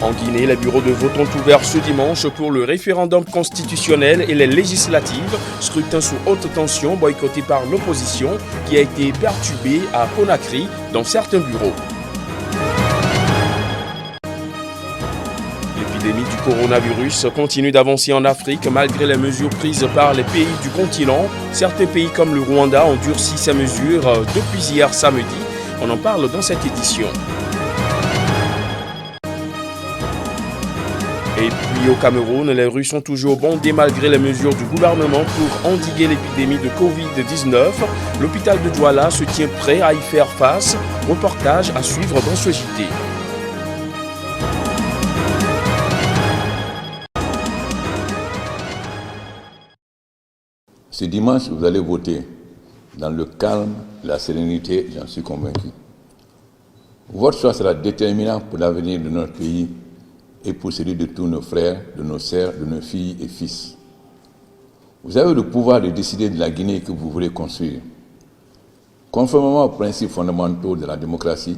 En Guinée, les bureaux de vote ont ouvert ce dimanche pour le référendum constitutionnel et les législatives, scrutin sous haute tension boycotté par l'opposition qui a été perturbé à Conakry dans certains bureaux. L'épidémie du coronavirus continue d'avancer en Afrique malgré les mesures prises par les pays du continent. Certains pays comme le Rwanda ont durci ces mesures depuis hier samedi. On en parle dans cette édition. Et puis au Cameroun, les rues sont toujours bondées malgré les mesures du gouvernement pour endiguer l'épidémie de Covid-19. L'hôpital de Douala se tient prêt à y faire face. Reportage à suivre dans ce JT. Ce dimanche, vous allez voter dans le calme, la sérénité, j'en suis convaincu. Votre choix sera déterminant pour l'avenir de notre pays et pour celui de tous nos frères, de nos sœurs, de nos filles et fils. Vous avez le pouvoir de décider de la Guinée que vous voulez construire. Conformément aux principes fondamentaux de la démocratie,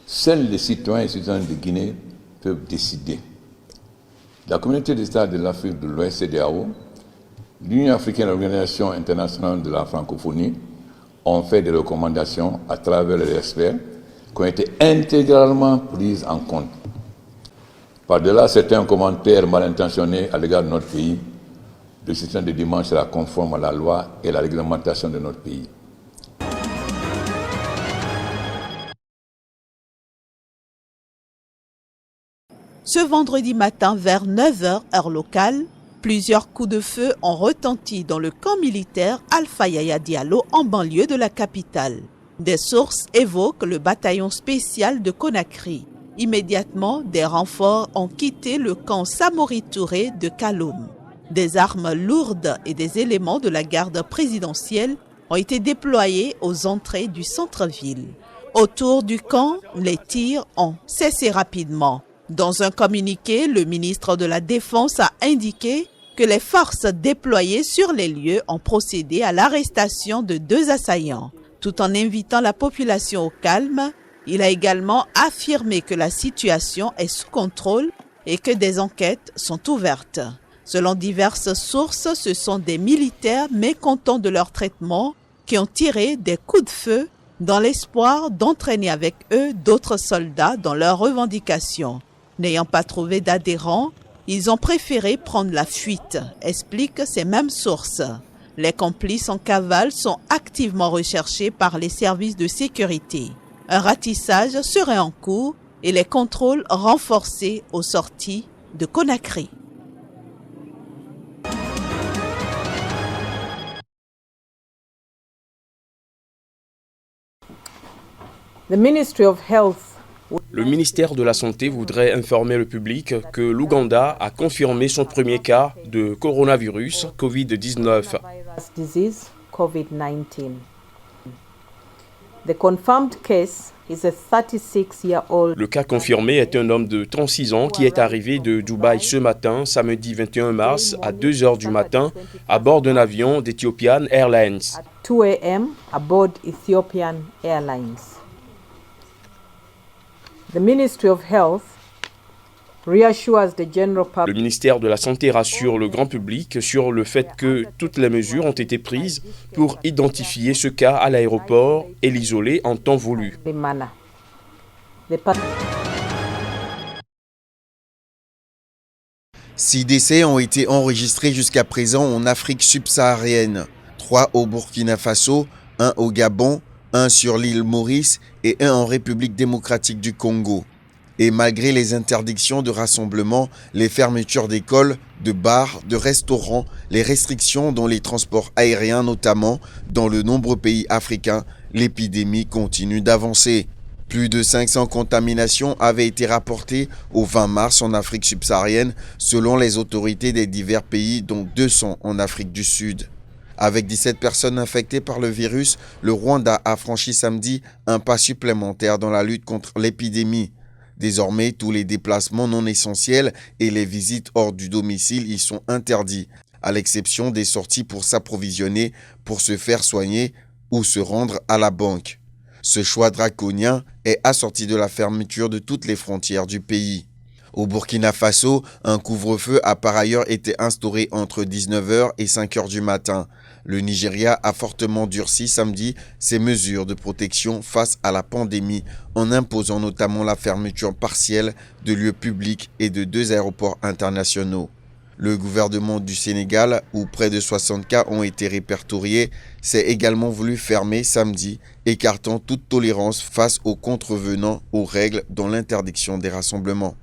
seuls les citoyens et citoyennes de Guinée peuvent décider. La communauté des États de l'Afrique de l'Ouest, CEDEAO, l'Union africaine et l'Organisation internationale de la francophonie ont fait des recommandations à travers les experts qui ont été intégralement prises en compte. Par-delà certains commentaires mal intentionnés à l'égard de notre pays, le système de dimanche sera conforme à la loi et à la réglementation de notre pays. Ce vendredi matin, vers 9h, heure locale, plusieurs coups de feu ont retenti dans le camp militaire Alpha Yaya Diallo en banlieue de la capitale. Des sources évoquent le bataillon spécial de Conakry. Immédiatement, des renforts ont quitté le camp Samori Touré de Kaloum. Des armes lourdes et des éléments de la garde présidentielle ont été déployés aux entrées du centre-ville. Autour du camp, les tirs ont cessé rapidement. Dans un communiqué, le ministre de la Défense a indiqué que les forces déployées sur les lieux ont procédé à l'arrestation de 2 assaillants. Tout en invitant la population au calme, il a également affirmé que la situation est sous contrôle et que des enquêtes sont ouvertes. Selon diverses sources, ce sont des militaires mécontents de leur traitement qui ont tiré des coups de feu dans l'espoir d'entraîner avec eux d'autres soldats dans leurs revendications. N'ayant pas trouvé d'adhérents, ils ont préféré prendre la fuite, expliquent ces mêmes sources. Les complices en cavale sont activement recherchés par les services de sécurité. Un ratissage serait en cours et les contrôles renforcés aux sorties de Conakry. Le ministère de la Santé voudrait informer le public que l'Ouganda a confirmé son premier cas de coronavirus Covid-19. Le cas confirmé est un homme de 36 ans qui est arrivé de Dubaï ce matin, samedi 21 mars, à 2h du matin, à bord d'un avion d'Ethiopian Airlines. Le ministère de la Santé rassure le grand public sur le fait que toutes les mesures ont été prises pour identifier ce cas à l'aéroport et l'isoler en temps voulu. 6 décès ont été enregistrés jusqu'à présent en Afrique subsaharienne. 3 au Burkina Faso, 1 au Gabon, 1 sur l'île Maurice et 1 en République démocratique du Congo. Et malgré les interdictions de rassemblement, les fermetures d'écoles, de bars, de restaurants, les restrictions dans les transports aériens notamment, dans de nombreux pays africains, l'épidémie continue d'avancer. Plus de 500 contaminations avaient été rapportées au 20 mars en Afrique subsaharienne selon les autorités des divers pays, dont 200 en Afrique du Sud. Avec 17 personnes infectées par le virus, le Rwanda a franchi samedi un pas supplémentaire dans la lutte contre l'épidémie. Désormais, tous les déplacements non essentiels et les visites hors du domicile y sont interdits, à l'exception des sorties pour s'approvisionner, pour se faire soigner ou se rendre à la banque. Ce choix draconien est assorti de la fermeture de toutes les frontières du pays. Au Burkina Faso, un couvre-feu a par ailleurs été instauré entre 19h et 5h du matin. Le Nigeria a fortement durci samedi ses mesures de protection face à la pandémie en imposant notamment la fermeture partielle de lieux publics et de 2 aéroports internationaux. Le gouvernement du Sénégal, où près de 60 cas ont été répertoriés, s'est également voulu fermer samedi, écartant toute tolérance face aux contrevenants aux règles dont l'interdiction des rassemblements.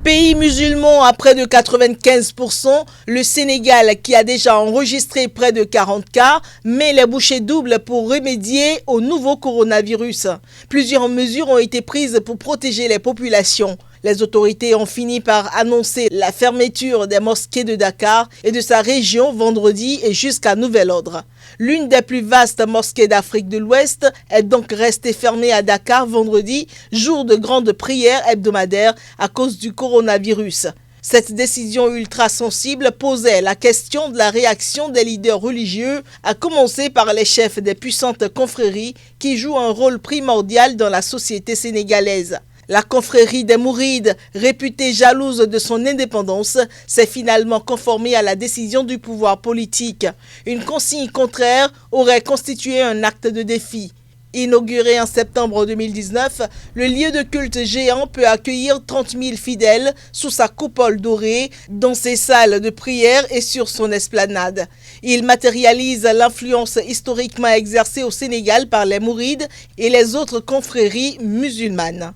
Pays musulman à près de 95%, le Sénégal qui a déjà enregistré près de 40 cas, met les bouchées doubles pour remédier au nouveau coronavirus. Plusieurs mesures ont été prises pour protéger les populations. Les autorités ont fini par annoncer la fermeture des mosquées de Dakar et de sa région vendredi et jusqu'à nouvel ordre. L'une des plus vastes mosquées d'Afrique de l'Ouest est donc restée fermée à Dakar vendredi, jour de grande prière hebdomadaire à cause du coronavirus. Cette décision ultra sensible posait la question de la réaction des leaders religieux, à commencer par les chefs des puissantes confréries qui jouent un rôle primordial dans la société sénégalaise. La confrérie des Mourides, réputée jalouse de son indépendance, s'est finalement conformée à la décision du pouvoir politique. Une consigne contraire aurait constitué un acte de défi. Inauguré en septembre 2019, le lieu de culte géant peut accueillir 30 000 fidèles sous sa coupole dorée, dans ses salles de prière et sur son esplanade. Il matérialise l'influence historiquement exercée au Sénégal par les Mourides et les autres confréries musulmanes.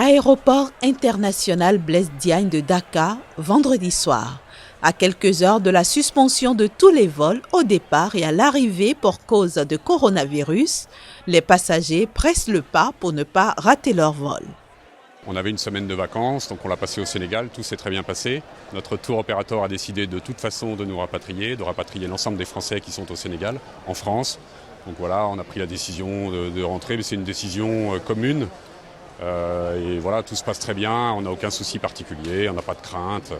Aéroport international Blaise Diagne de Dakar, vendredi soir. À quelques heures de la suspension de tous les vols au départ et à l'arrivée pour cause de coronavirus, les passagers pressent le pas pour ne pas rater leur vol. On avait une semaine de vacances, donc on l'a passé au Sénégal, tout s'est très bien passé. Notre tour opérateur a décidé de toute façon de nous rapatrier, de rapatrier l'ensemble des Français qui sont au Sénégal, en France. Donc voilà, on a pris la décision de rentrer, mais c'est une décision commune. Et voilà, tout se passe très bien, on n'a aucun souci particulier, on n'a pas de crainte.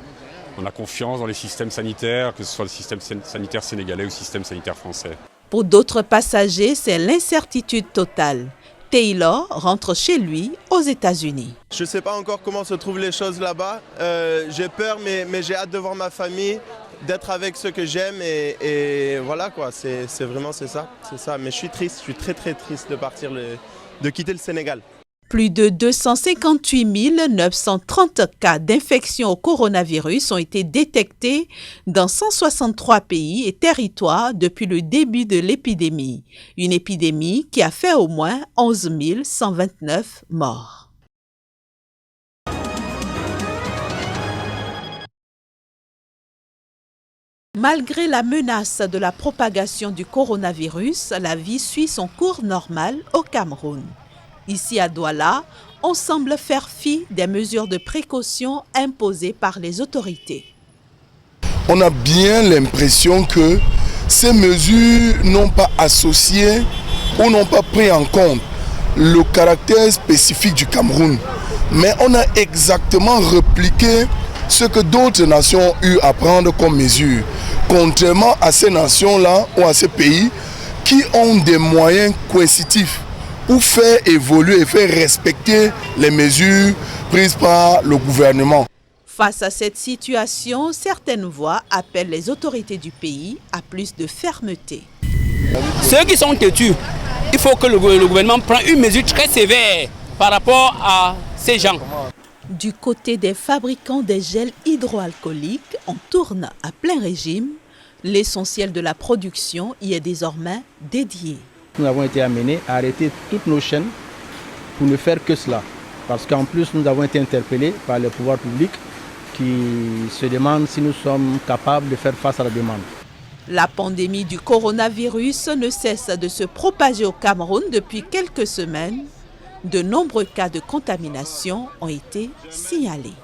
On a confiance dans les systèmes sanitaires, que ce soit le système sanitaire sénégalais ou le système sanitaire français. Pour d'autres passagers, c'est l'incertitude totale. Taylor rentre chez lui aux États-Unis. Je ne sais pas encore comment se trouvent les choses là-bas. J'ai peur, mais j'ai hâte de voir ma famille, d'être avec ceux que j'aime et voilà quoi. C'est ça. Mais je suis triste, je suis très très triste de partir, de quitter le Sénégal. Plus de 258 930 cas d'infection au coronavirus ont été détectés dans 163 pays et territoires depuis le début de l'épidémie. Une épidémie qui a fait au moins 11 129 morts. Malgré la menace de la propagation du coronavirus, la vie suit son cours normal au Cameroun. Ici à Douala, on semble faire fi des mesures de précaution imposées par les autorités. On a bien l'impression que ces mesures n'ont pas associé ou n'ont pas pris en compte le caractère spécifique du Cameroun. Mais on a exactement répliqué ce que d'autres nations ont eu à prendre comme mesure. Contrairement à ces nations-là ou à ces pays qui ont des moyens coercitifs pour faire évoluer et faire respecter les mesures prises par le gouvernement. Face à cette situation, certaines voix appellent les autorités du pays à plus de fermeté. Ceux qui sont têtus, il faut que le gouvernement prenne une mesure très sévère par rapport à ces gens. Du côté des fabricants des gels hydroalcooliques, on tourne à plein régime. L'essentiel de la production y est désormais dédié. Nous avons été amenés à arrêter toutes nos chaînes pour ne faire que cela. Parce qu'en plus, nous avons été interpellés par les pouvoirs publics qui se demandent si nous sommes capables de faire face à la demande. La pandémie du coronavirus ne cesse de se propager au Cameroun depuis quelques semaines. De nombreux cas de contamination ont été signalés.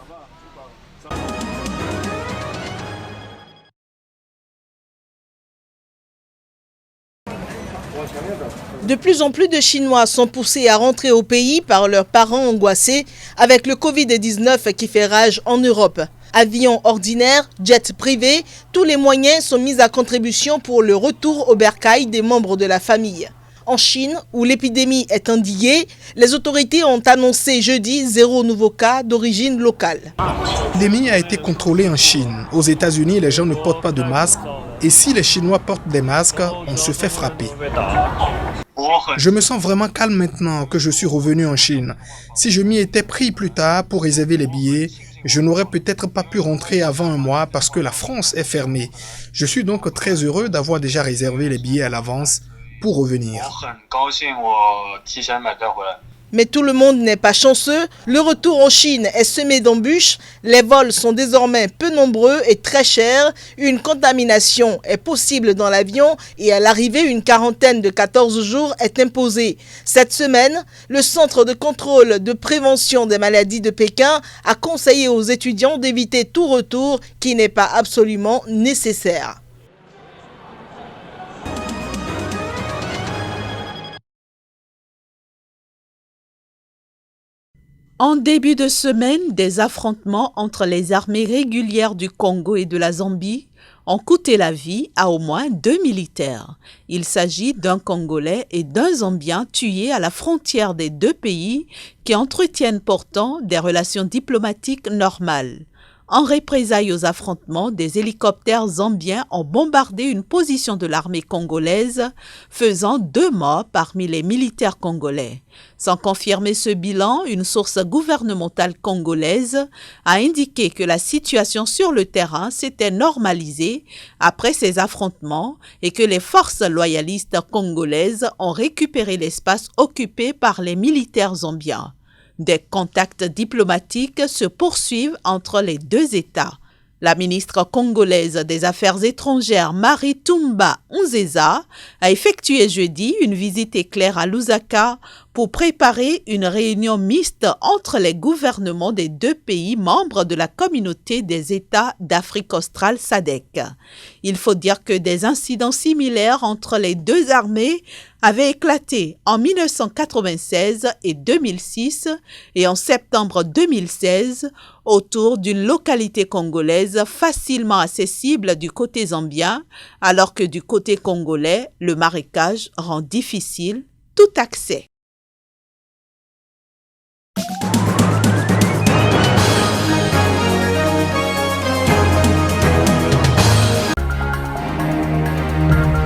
De plus en plus de Chinois sont poussés à rentrer au pays par leurs parents angoissés avec le Covid-19 qui fait rage en Europe. Avions ordinaires, jets privés, tous les moyens sont mis à contribution pour le retour au bercail des membres de la famille. En Chine, où l'épidémie est endiguée, les autorités ont annoncé jeudi 0 nouveau cas d'origine locale. L'épidémie a été contrôlée en Chine. Aux États-Unis, les gens ne portent pas de masque. Et si les Chinois portent des masques, on se fait frapper. Je me sens vraiment calme maintenant que je suis revenu en Chine. Si je m'y étais pris plus tard pour réserver les billets, je n'aurais peut-être pas pu rentrer avant un mois parce que la France est fermée. Je suis donc très heureux d'avoir déjà réservé les billets à l'avance pour revenir. Mais tout le monde n'est pas chanceux. Le retour en Chine est semé d'embûches. Les vols sont désormais peu nombreux et très chers. Une contamination est possible dans l'avion et à l'arrivée, une quarantaine de 14 jours est imposée. Cette semaine, le Centre de contrôle de prévention des maladies de Pékin a conseillé aux étudiants d'éviter tout retour qui n'est pas absolument nécessaire. En début de semaine, des affrontements entre les armées régulières du Congo et de la Zambie ont coûté la vie à au moins 2 militaires. Il s'agit d'un Congolais et d'un Zambien tués à la frontière des deux pays qui entretiennent pourtant des relations diplomatiques normales. En représailles aux affrontements, des hélicoptères zambiens ont bombardé une position de l'armée congolaise, faisant 2 morts parmi les militaires congolais. Sans confirmer ce bilan, une source gouvernementale congolaise a indiqué que la situation sur le terrain s'était normalisée après ces affrontements et que les forces loyalistes congolaises ont récupéré l'espace occupé par les militaires zambiens. Des contacts diplomatiques se poursuivent entre les deux États. La ministre congolaise des Affaires étrangères Marie Tumba Nzeza a effectué jeudi une visite éclair à Lusaka pour préparer une réunion mixte entre les gouvernements des deux pays membres de la communauté des États d'Afrique australe SADC. Il faut dire que des incidents similaires entre les deux armées avaient éclaté en 1996 et 2006 et en septembre 2016 autour d'une localité congolaise facilement accessible du côté zambien, alors que du côté congolais, le marécage rend difficile tout accès.